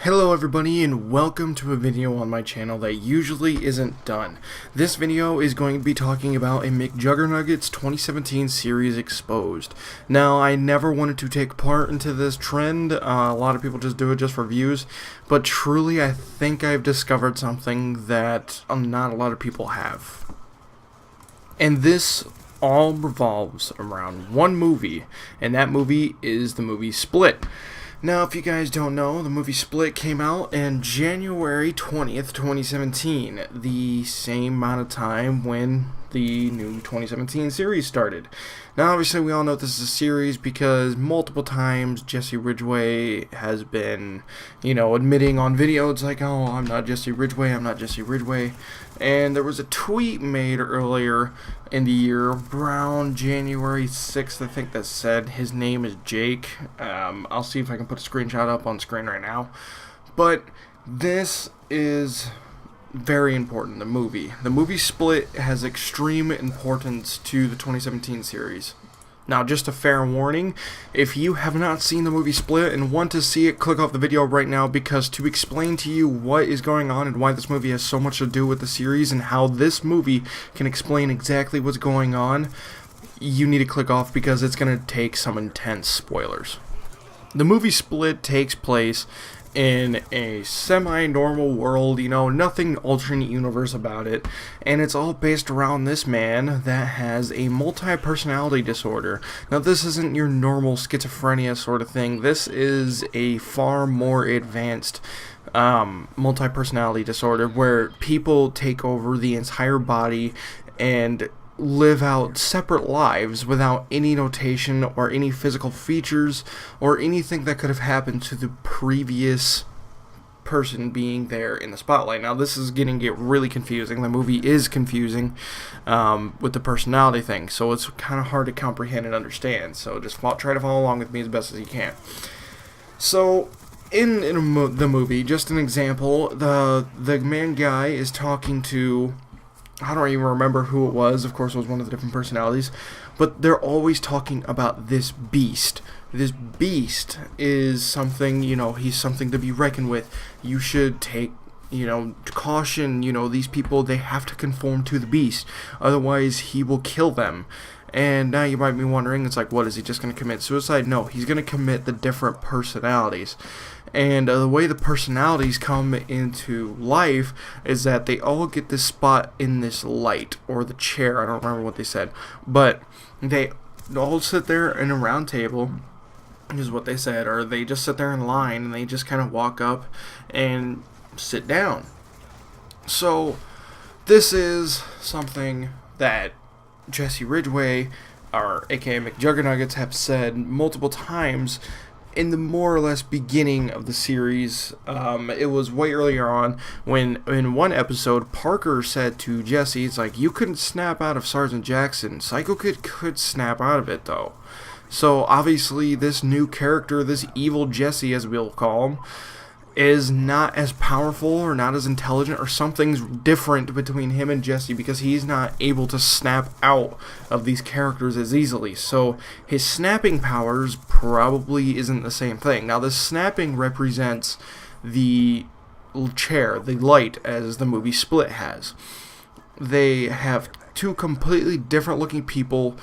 Hello everybody and welcome to a video on my channel that usually isn't done. This video is going to be talking about a Mcjuggernuggets 2017 series exposed. Now I never wanted to take part into this trend, a lot of people just do it just for views, but truly I think I've discovered something that not a lot of people have. And this all revolves around one movie, and that movie is the movie Split. Now, if you guys don't know, the movie Split came out in January 20th, 2017, the same amount of time when the new 2017 series started. Now, obviously, we all know this is a series because multiple times Jesse Ridgway has been, admitting on video, it's like, oh, I'm not Jesse Ridgway, I'm not Jesse Ridgway. And there was a tweet made earlier in the year, around January 6th, I think, that said his name is Jake. I'll see if I can put a screenshot up on screen right now. But this is very important, the movie. The movie Split has extreme importance to the 2017 series. Now, just a fair warning, if you have not seen the movie Split and want to see it, click off the video right now, because to explain to you what is going on and why this movie has so much to do with the series and how this movie can explain exactly what's going on, you need to click off because it's going to take some intense spoilers. The movie Split takes place in a semi-normal world, nothing alternate universe about it, and it's all based around this man that has a multi-personality disorder. Now, this isn't your normal schizophrenia sort of thing. This is a far more advanced multi-personality disorder where people take over the entire body and live out separate lives without any notation or any physical features or anything that could have happened to the previous person being there in the spotlight. Now, this is going to get really confusing. The movie is confusing with the personality thing, so it's kind of hard to comprehend and understand. So just try to follow along with me as best as you can. So in the movie, just an example, the main guy is talking to, I don't even remember who it was. Of course, it was one of the different personalities. But they're always talking about this beast. This beast is something, he's something to be reckoned with. You should take, caution. These people, they have to conform to the beast. Otherwise, he will kill them. And now you might be wondering, it's like, what, is he just going to commit suicide? No, he's going to commit the different personalities. And the way the personalities come into life is that they all get this spot in this light, or the chair, I don't remember what they said. But they all sit there in a round table, is what they said, or they just sit there in line and they just kind of walk up and sit down. So this is something that Jesse Ridgway, or aka Mcjuggernuggets, have said multiple times in the more or less beginning of the series. It was way earlier on when in one episode Parker said to Jesse, it's like, you couldn't snap out of Sergeant Jackson. Psycho Kid could snap out of it though. So obviously this new character, this evil Jesse as we'll call him, is not as powerful or not as intelligent, or something's different between him and Jesse because he's not able to snap out of these characters as easily. So his snapping powers probably isn't the same thing. Now, the snapping represents the chair, the light, as the movie Split has. They have two completely different looking people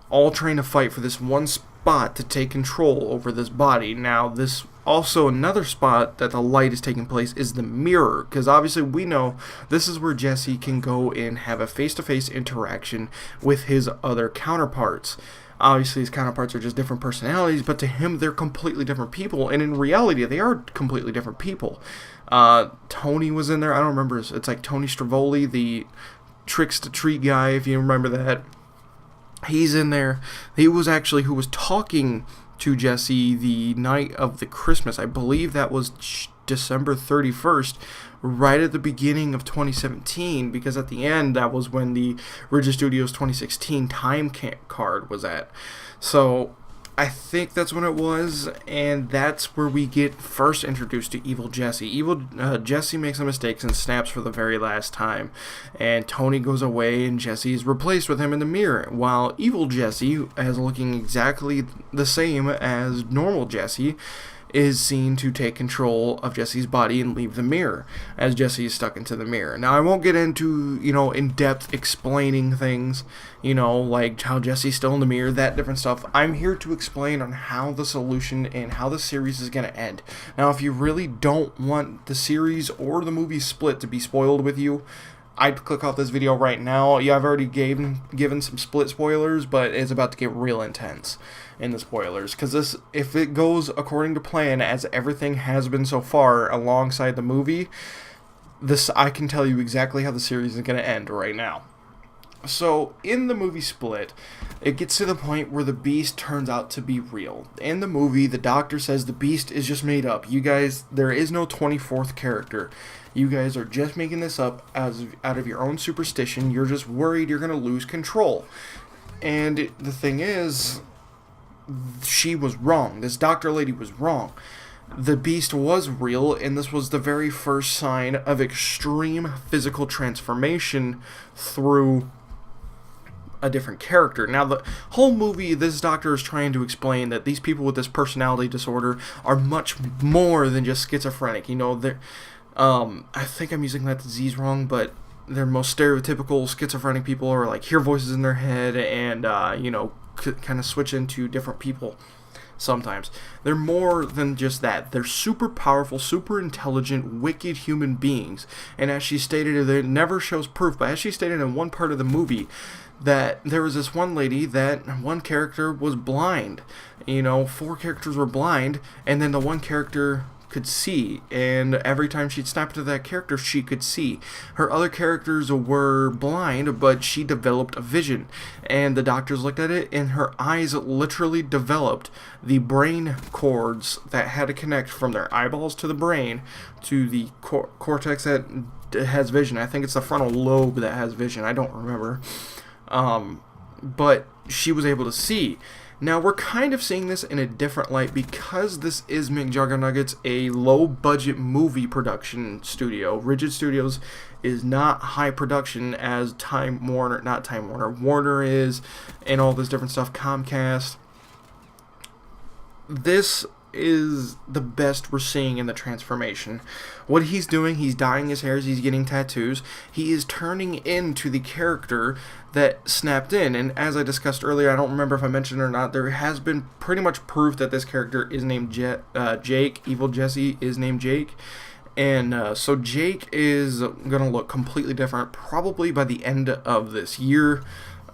all trying to fight for this one spot to take control over this body. Now, this also another spot that the light is taking place is the mirror, because obviously we know this is where Jesse can go and have a face-to-face interaction with his other counterparts. Obviously his counterparts are just different personalities, but to him they're completely different people, and in reality they are completely different people. Tony was in there, I don't remember, it's like Tony Stravoli, the Tricks to Treat guy, if you remember that. He's in there. He was actually who was talking to Jesse the night of the Christmas. I believe that was December 31st, right at the beginning of 2017, because at the end, that was when the Ridge Studios 2016 time card was at. So I think that's when it was, and that's where we get first introduced to Evil Jesse. Jesse makes some mistakes and snaps for the very last time, and Tony goes away and Jesse is replaced with him in the mirror, while Evil Jesse, as looking exactly the same as normal Jesse, is seen to take control of Jesse's body and leave the mirror as Jesse is stuck into the mirror. Now, I won't get into, in-depth explaining things, like how Jesse's still in the mirror, that different stuff. I'm here to explain on how the solution and how the series is going to end. Now, if you really don't want the series or the movie Split to be spoiled with you, I'd click off this video right now. Yeah, I've already given some Split spoilers, but it's about to get real intense in the spoilers. Because if it goes according to plan, as everything has been so far alongside the movie, I can tell you exactly how the series is going to end right now. So, in the movie Split, it gets to the point where the Beast turns out to be real. In the movie, the doctor says the Beast is just made up. You guys, there is no 24th character. You guys are just making this up out of your own superstition. You're just worried you're going to lose control. And the thing is, she was wrong. This doctor lady was wrong. The Beast was real, and this was the very first sign of extreme physical transformation through a different character. Now, the whole movie, this doctor is trying to explain that these people with this personality disorder are much more than just schizophrenic. They're I think I'm using that disease wrong, but their most stereotypical schizophrenic people are like hear voices in their head and kind of switch into different people sometimes. They're more than just that. They're super powerful, super intelligent, wicked human beings. And as she stated, it never shows proof, but as she stated in one part of the movie, that there was this one lady that one character was blind. 4 characters were blind, and then the one character could see, and every time she'd snap into that character, she could see. Her other characters were blind, but she developed a vision, and the doctors looked at it, and her eyes literally developed the brain cords that had to connect from their eyeballs to the brain to the cortex that has vision. I think it's the frontal lobe that has vision. I don't remember. But she was able to see. Now, we're kind of seeing this in a different light because this is Mcjuggernuggets, a low-budget movie production studio. Rigid Studios is not high production as Warner is, and all this different stuff, Comcast. This is the best we're seeing in the transformation. What he's doing, he's dyeing his hairs, he's getting tattoos, he is turning into the character that snapped in, and as I discussed earlier, I don't remember if I mentioned it or not, there has been pretty much proof that this character is named Jake. Evil Jesse is named Jake, and so Jake is gonna look completely different probably by the end of this year.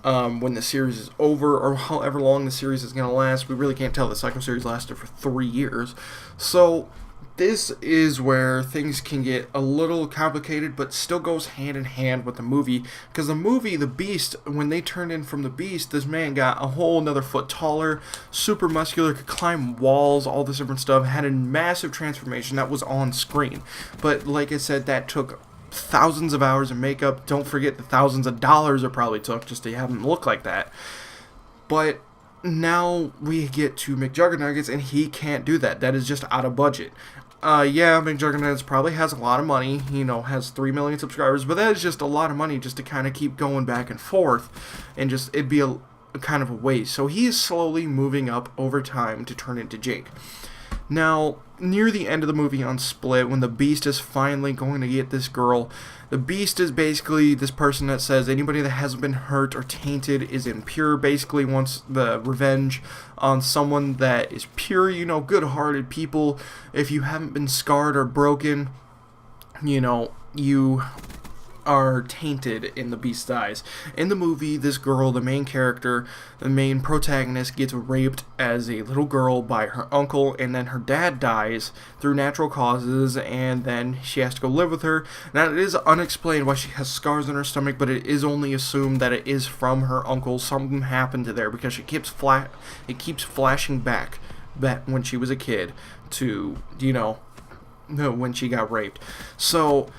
When the series is over, or however long the series is going to last. We really can't tell. The Psycho series lasted for 3 years. So this is where things can get a little complicated, but still goes hand in hand with the movie. Because the movie, The Beast, when they turned in from the Beast, this man got a whole another foot taller, super muscular, could climb walls, all this different stuff, had a massive transformation that was on screen. But like I said, that took thousands of hours of makeup. Don't forget the thousands of dollars it probably took just to have him look like that. But now we get to Mcjuggernuggets, and he can't do that. That is just out of budget. Yeah, Mcjuggernuggets probably has a lot of money, has 3 million subscribers, but that is just a lot of money just to kind of keep going back and forth, and just, it'd be a kind of a waste. So he is slowly moving up over time to turn into Jake. Now, near the end of the movie on Split, when the Beast is finally going to get this girl, the Beast is basically this person that says anybody that hasn't been hurt or tainted is impure, basically wants the revenge on someone that is pure, good-hearted people. If you haven't been scarred or broken, you are tainted in the Beast's eyes. In the movie, this girl, the main character, the main protagonist, gets raped as a little girl by her uncle, and then her dad dies through natural causes, and then she has to go live with her. Now, it is unexplained why she has scars on her stomach, but it is only assumed that it is from her uncle. Something happened to there because it keeps flashing back when she was a kid to, when she got raped. So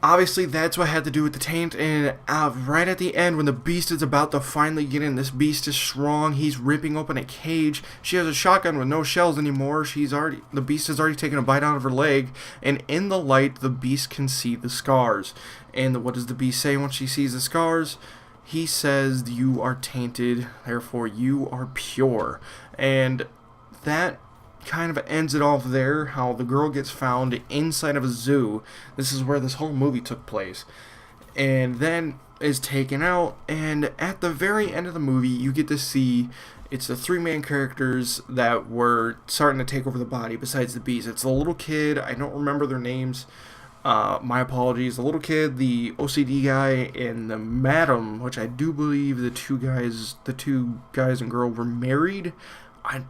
obviously, that's what had to do with the taint, and right at the end, when the Beast is about to finally get in, this Beast is strong, he's ripping open a cage, she has a shotgun with no shells anymore, the Beast has already taken a bite out of her leg, and in the light, the Beast can see the scars. And what does the Beast say when she sees the scars? He says, "You are tainted, therefore you are pure." And that kind of ends it off there, how the girl gets found inside of a zoo. This is where this whole movie took place. And then is taken out, and at the very end of the movie, you get to see it's the three main characters that were starting to take over the body besides the beast. It's the little kid, I don't remember their names, my apologies, the little kid, the OCD guy, and the madam, which I do believe the two guys and girl were married.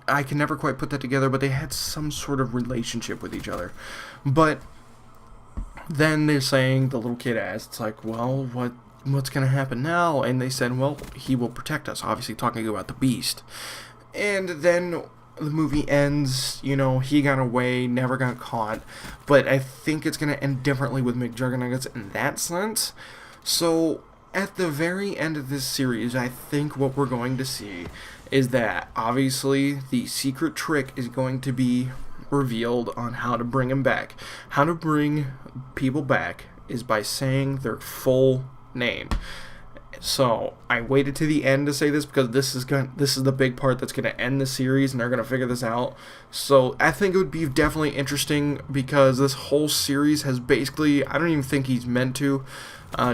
I can never quite put that together, but they had some sort of relationship with each other. But then they're saying, the little kid asked, it's like, well, what's going to happen now? And they said, well, he will protect us, obviously talking about the beast. And then the movie ends, you know, he got away, never got caught, but I think it's going to end differently with Mcjuggernuggets in that sense. So at the very end of this series, I think what we're going to see is that obviously the secret trick is going to be revealed on how to bring him back. How to bring people back is by saying their full name. So I waited to the end to say this because this is the big part that's gonna end the series, and they're gonna figure this out. So I think it would be definitely interesting because this whole series has basically, I don't even think he's meant to,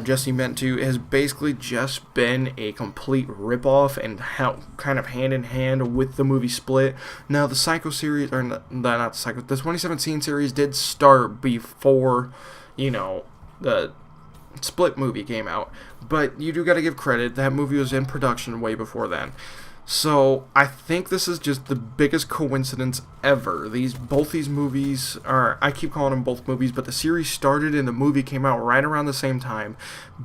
Jesse meant to, has basically just been a complete ripoff and kind of hand in hand with the movie Split. Now the Psycho series, or not the Psycho, the 2017 series did start before, you know, the Split movie came out, but you do got to give credit, that movie was in production way before then. So I think this is just the biggest coincidence ever. Both these movies are, I keep calling them both movies, but the series started and the movie came out right around the same time,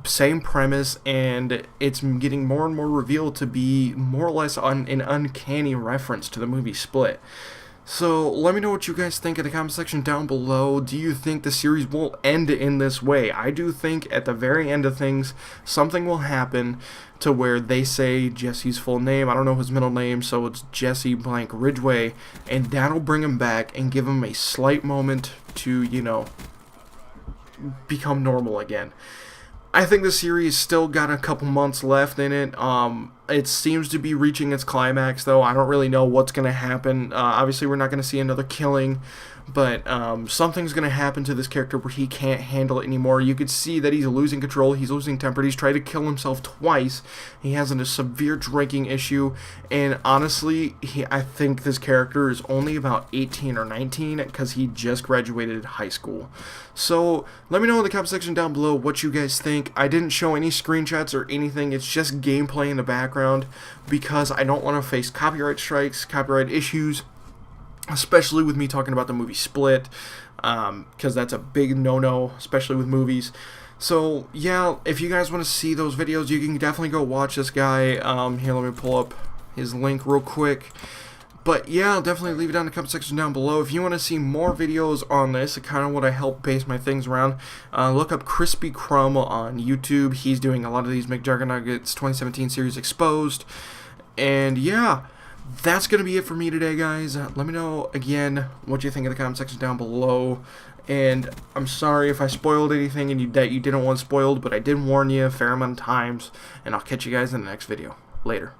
same premise, and it's getting more and more revealed to be more or less an uncanny reference to the movie Split. So let me know what you guys think in the comment section down below. Do you think the series will end in this way? I do think at the very end of things, something will happen to where they say Jesse's full name. I don't know his middle name, so it's Jesse blank Ridgway, and that'll bring him back and give him a slight moment to, you know, become normal again. I think the series still got a couple months left in it. It seems to be reaching its climax, though. I don't really know what's going to happen. Obviously, we're not going to see another killing, but something's going to happen to this character where he can't handle it anymore. You could see that he's losing control. He's losing temper. He's tried to kill himself twice. He has a severe drinking issue, and honestly, I think this character is only about 18 or 19 because he just graduated high school. So let me know in the comment section down below what you guys think. I didn't show any screenshots or anything. It's just gameplay in the background because I don't want to face copyright strikes, copyright issues, especially with me talking about the movie Split, because that's a big no-no, especially with movies. So yeah, if you guys want to see those videos, you can definitely go watch this guy. Here, let me pull up his link real quick. But yeah, definitely leave it down in the comment section down below. If you want to see more videos on this, kind of what I help base my things around, look up Crispy Crumb on YouTube. He's doing a lot of these Mcjuggernuggets 2017 series exposed. And yeah, that's going to be it for me today, guys. Let me know, again, what you think in the comment section down below. And I'm sorry if I spoiled anything and that you didn't want spoiled, but I did warn you a fair amount of times. And I'll catch you guys in the next video. Later.